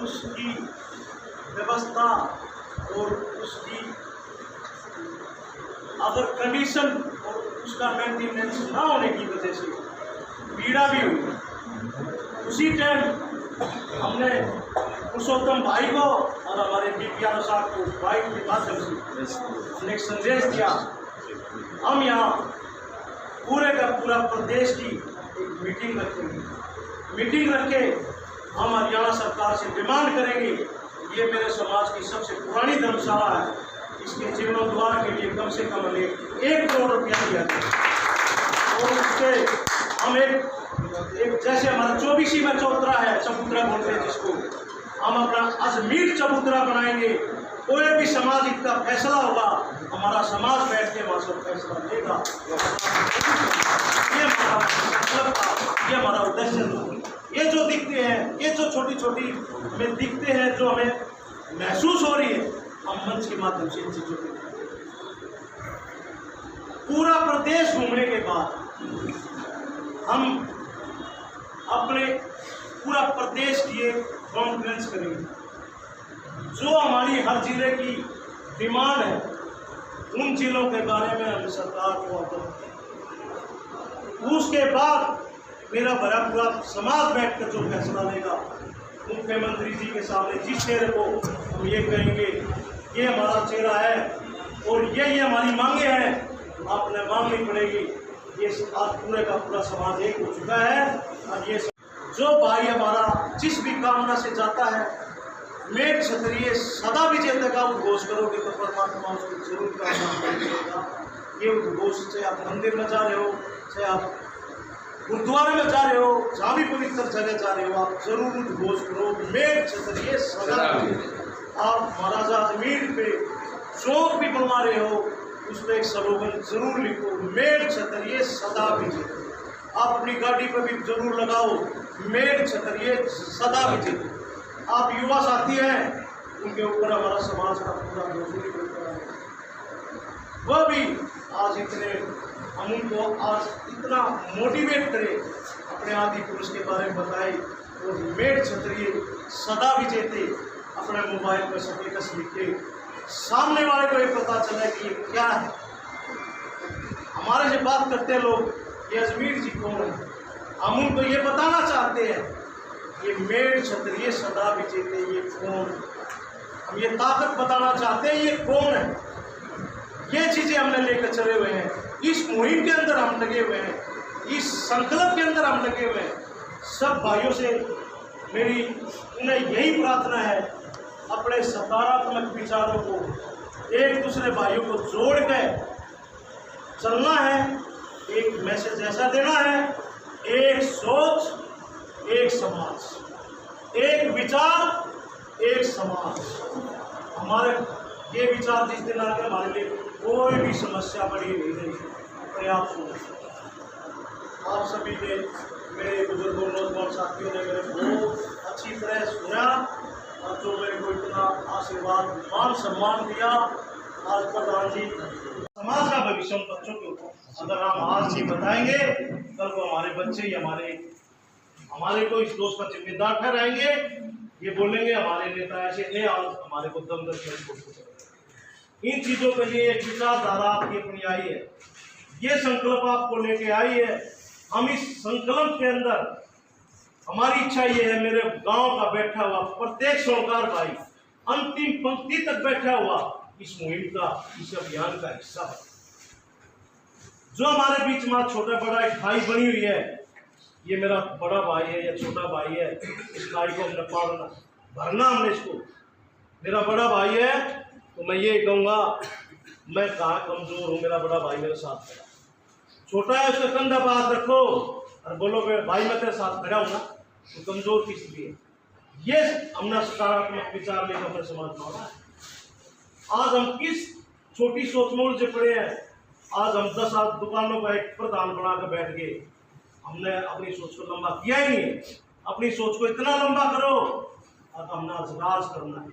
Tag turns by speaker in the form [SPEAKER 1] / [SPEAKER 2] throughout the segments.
[SPEAKER 1] उसकी व्यवस्था और उसकी अगर कंडीशन और उसका मेंटेनेंस ना होने की वजह से पीड़ा भी हुई। उसी टाइम हमने पुरुषोत्तम भाई को और हमारे बीपीआर साहब को बाइक के माध्यम से हमने एक संदेश दिया। हम यहाँ पूरे का पूरा प्रदेश की एक मीटिंग रखेंगे। मीटिंग रख के हम हरियाणा सरकार से डिमांड करेंगे, ये मेरे समाज की सबसे पुरानी धर्मशाला है, इसके जीर्णोद्धार के लिए कम से कम हमें 1 करोड़ रुपया दिया जाए। और उसके हम एक जैसे हमारा 24 में चौतरा है, चबूतरा बोलते हैं जिसको, हम अपना अजमीर चबूतरा बनाएंगे। कोई भी सामाजिक का फैसला होगा, हमारा समाज बैठ के वहाँ से फैसला लेगा। ये हमारा उद्देश्य था। ये जो दिखते हैं, ये जो छोटी छोटी हमें दिखते हैं, जो हमें महसूस हो रही है, हम मंच के माध्यम से इन चीजों को पूरा प्रदेश घूमने के बाद हम अपने पूरा प्रदेश की एक कॉन्फ्रेंस करेंगे। जो हमारी हर जिले की डिमांड है, उन जिलों के बारे में हम सरकार को अवगत करेंगे। उसके बाद मेरा बड़ा पूरा समाज बैठकर जो फैसला लेगा, मुख्यमंत्री जी के सामने जिस चेहरे को हम ये कहेंगे, ये हमारा चेहरा है और ये हमारी मांगे हैं, आपने मांगनी पड़ेगी। ये आज पूरे का पूरा समाज एक हो चुका है। और ये जो भाई हमारा जिस भी कामना से जाता है, मेघ क्षत्रिय सदा विजेता का उद्घोष करोगे तो परमात्मा उसको जरूर कामना करेगा। ये उद्घोष से आप मंदिर में जा रहे हो, चाहे आप गुरुद्वारे में जा रहे हो, जहाँ भी पवित्र जगह जा रहे हो, आप जरूर उद्घोष करो, मेघ क्षत्रिय सदा। आप महाराजा अजमीर पे चौक भी बनवा रहे हो, उसमें एक स्लोगन जरूर लिखो, मेघ क्षत्रिय सदा विजेता। आप अपनी गाड़ी पर भी जरूर लगाओ, मेघ क्षत्रिय सदा विजेता। आप युवा साथी हैं, उनके ऊपर हमारा समाज का पूरा मजबूरी होता है। वह भी आज इतने हम उनको आज इतना मोटिवेट करें, अपने आदि पुरुष के बारे में बताए और मेघ क्षत्रिय सदा विजेते अपने मोबाइल पर स्टेटस लिखे, सामने वाले को ये पता चले कि ये क्या है। हमारे से बात करते लोग, ये अजमीर जी कौन है, हम उनको ये बताना चाहते हैं, ये मेघ क्षत्रिय सदा विजेते ये कौन है। हम ये ताकत बताना चाहते हैं, ये कौन है। ये चीज़ें हमने लेकर चले हुए हैं, इस मुहिम के अंदर हम लगे हुए हैं, इस संकल्प के अंदर हम लगे हुए हैं। सब भाइयों से मेरी उन्हें यही प्रार्थना है, अपने सकारात्मक विचारों को एक दूसरे भाइयों को जोड़ कर चलना है। एक मैसेज ऐसा देना है, एक सोच एक समाज, एक विचार एक समाज। हमारे ये विचार जिस दिन आकर हमारे लिए कोई भी समस्या बड़ी नहीं रही। अपने आप सुनो, आप सभी ने, मेरे बुजुर्गों नौजवान साथियों ने मेरे बहुत अच्छी तरह सुना और जो मेरे को इतना आशीर्वाद मान सम्मान दिया। आज प्रधान जी, समाज का भविष्य उन बच्चों के ऊपर अगर हम आज नहीं बताएंगे, कल को हमारे बच्चे ही हमारे को इस दोस्त का जिम्मेदार ठहराएंगे। ये बोलेंगे हमारे नेता ऐसे थे, आज हमारे को दम दम। इन चीज़ों के लिए एक विचारधारा आपकी अपनी आई है, ये संकल्प आपको लेके आई है। हम इस संकल्प के अंदर, हमारी इच्छा ये है, मेरे गांव का बैठा हुआ प्रत्येक सोनकार भाई अंतिम पंक्ति तक बैठा हुआ इस मुहिम का, इस अभियान का हिस्सा है। जो हमारे बीच में छोटा बड़ा एक भाई बनी हुई है, ये मेरा बड़ा भाई है या छोटा भाई है, इस भाई को हमने पालना भरना, हमने इसको, मेरा बड़ा भाई है तो मैं ये कहूँगा, मैं कहाँ कमजोर हूँ, मेरा बड़ा भाई मेरे साथ खड़ा। छोटा है उसका कंधा पर हाथ रखो और बोलो भाई मैं तेरे साथ खड़ा हूँ ना, तो कमजोर किस लिए। ये हमने सकारात्मक विचार लेकर अपने समाज में आना है। आज हम किस छोटी सोच में उलझे पड़े हैं। आज हम 10 दुकानों का एक प्रधान बनाकर बैठ गए। हमने अपनी सोच को लंबा किया ही नहीं है। अपनी सोच को इतना लंबा करो, अब हमने राज करना है।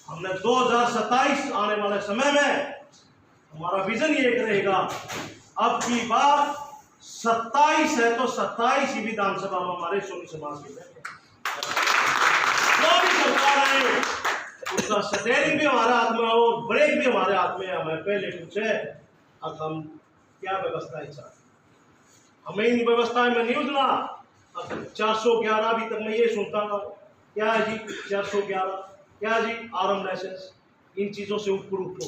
[SPEAKER 1] हमने 2027 आने वाले समय में हमारा विजन ये रहेगा, अब की बार 27 है तो 27 ही विधानसभा में हमारे सोनी समाज के बैठे। चलाएं, उसका स्टीयरिंग भी हमारे हाथ में हो, ब्रेक भी हमारे हाथ में है। हमें पहले पूछे अब हम क्या व्यवस्थाएं चाहते, हमें इन व्यवस्थाएं में नहीं उठना। अब 411 अभी तक मैं ये सुनता था, क्या है जी 411, क्या है जी आर्म लाइसेंस, इन चीज़ों से ऊपर उठो,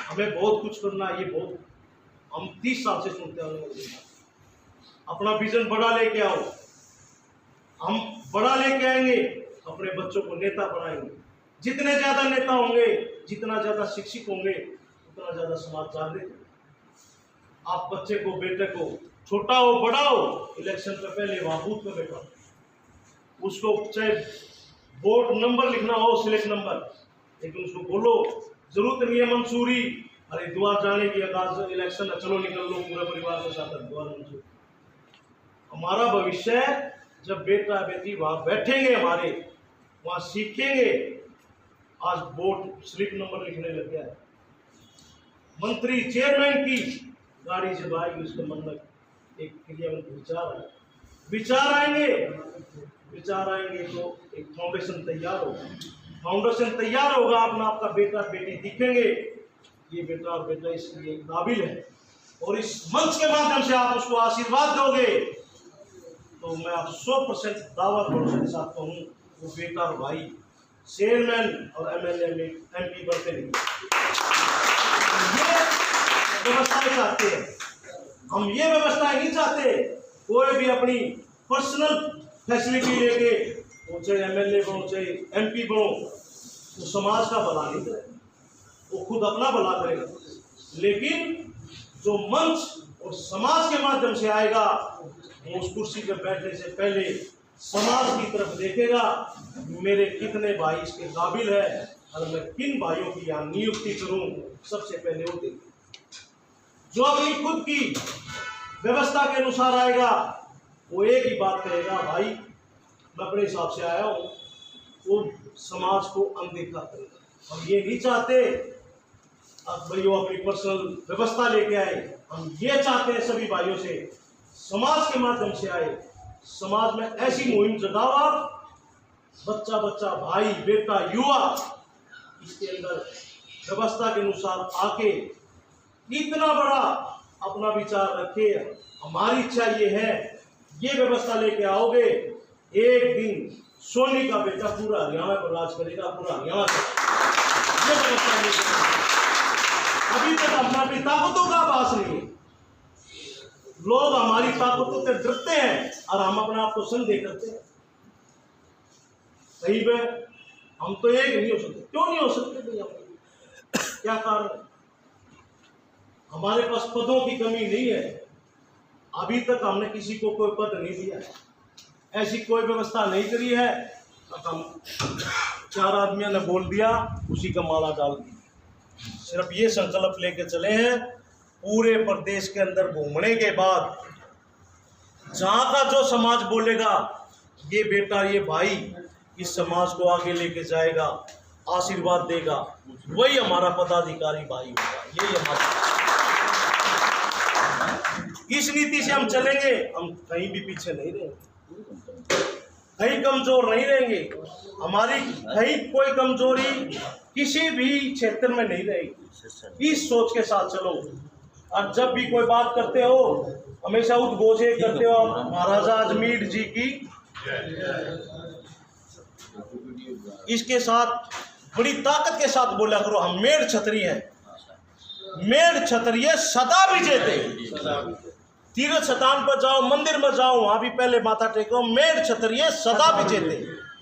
[SPEAKER 1] हमें बहुत कुछ करना है। ये बहुत हम 30 साल से सुनते हैं। अपना विजन बड़ा लेके आओ, हम बड़ा लेके आएंगे, अपने बच्चों को नेता बनाएंगे। जितने ज़्यादा नेता होंगे, जितना ज़्यादा शिक्षित होंगे, उतना ज़्यादा समाज जागृत। आप बच्चे को, बेटे को, छोटा हो बड़ा हो, इलेक्शन से पहले वहाँ बूथ पे बैठा, उसको चाहे वोट नंबर लिखना हो, सिलेक्ट नंबर, लेकिन उसको बोलो जरूरत नहीं है मंसूरी, अरे द्वार जाने की आगाज इलेक्शन है, चलो निकल लो पूरे परिवार के साथ द्वार मंसूरी। हमारा भविष्य जब बेटा बेटी वहाँ बैठेंगे, हमारे वहाँ सीखेंगे। आज वोट स्लिप नंबर लिखने लग गया है, मंत्री चेयरमैन की गाड़ी जब आएगी उसके मन में एक क्रियावंत विचार आएंगे तो एक फाउंडेशन तैयार होगा। अपना आपका बेटा बेटी दिखेंगे, ये बेटा और बेटा इसलिए काबिल है, और इस मंच के माध्यम से आप उसको आशीर्वाद दोगे तो मैं आप 100% दावा भरोसे के साथ कहूँ, वो बेटा और भाई चेयरमैन और एमएलए में MP बनते नहीं। ये व्यवस्थाएं चाहते हैं हम, ये व्यवस्थाएं नहीं चाहते कोई भी अपनी पर्सनल फैसिलिटी लेके, वो चाहे एमएलए बनो चाहे MP बनो, वो समाज का भला नहीं करे, वो खुद अपना भला करेगा। लेकिन जो मंच और समाज के माध्यम से आएगा, वो उस कुर्सी पर बैठने से पहले समाज की तरफ देखेगा, मेरे कितने भाई इसके काबिल है और मैं किन भाइयों की यहाँ नियुक्ति करूं, सबसे पहले वो देखेगा। जो अपनी खुद की व्यवस्था के अनुसार आएगा, वो एक ही बात कहेगा, भाई मैं अपने हिसाब से आया हूँ, वो समाज को अनदेखा करेगा। हम ये नहीं चाहते अब भाई वो अपनी पर्सनल व्यवस्था लेके आए, हम ये चाहते हैं सभी भाइयों से समाज के माध्यम से आए, समाज में ऐसी मुहिम जगाओ आप, बच्चा बच्चा, भाई बेटा, युवा इसके अंदर व्यवस्था के अनुसार आके इतना बड़ा अपना विचार रखे। हमारी इच्छा ये है, ये व्यवस्था लेके आओगे, एक दिन सोनी का बेटा पूरा हरियाणा पर राज करेगा, पूरा हरियाणा ये व्यवस्था लेके। अभी तक हमारी ताकतों का आभास नहीं है, लोग हमारी ताकतों से डरते हैं और हम अपने आप को संदेह करते हैं। सही में हम तो एक नहीं हो सकते। क्यों नहीं हो सकते भैया? क्या कारण? हमारे पास पदों की कमी नहीं है, अभी तक हमने किसी को कोई पद नहीं दिया है, ऐसी कोई व्यवस्था नहीं करी है। हम 4 आदमियों ने बोल दिया, उसी का माला डाल दी। सिर्फ ये संकल्प लेके चले हैं, पूरे प्रदेश के अंदर घूमने के बाद जहाँ का जो समाज बोलेगा, ये बेटा ये भाई इस समाज को आगे लेके जाएगा, आशीर्वाद देगा, वही हमारा पदाधिकारी भाई होगा। यही हमारा, इस नीति से हम चलेंगे, हम कहीं भी पीछे नहीं रहेंगे, कहीं कमजोर नहीं रहेंगे। हमारी कहीं कोई कमजोरी किसी भी क्षेत्र में नहीं रहेगी। इस सोच के साथ चलो, और जब भी कोई बात करते हो हमेशा उद्घोषित करते हो महाराजा अजमेर जी की। इसके साथ बड़ी ताकत के साथ बोला करो, हम मेढ़ क्षत्रिय हैं, मेढ़ क्षत्रिय सदा विजेते। तीर्थ स्थान पर जाओ, मंदिर में जाओ, वहां भी पहले माथा टेको, मेढ़ क्षत्रिय सदा विजेते।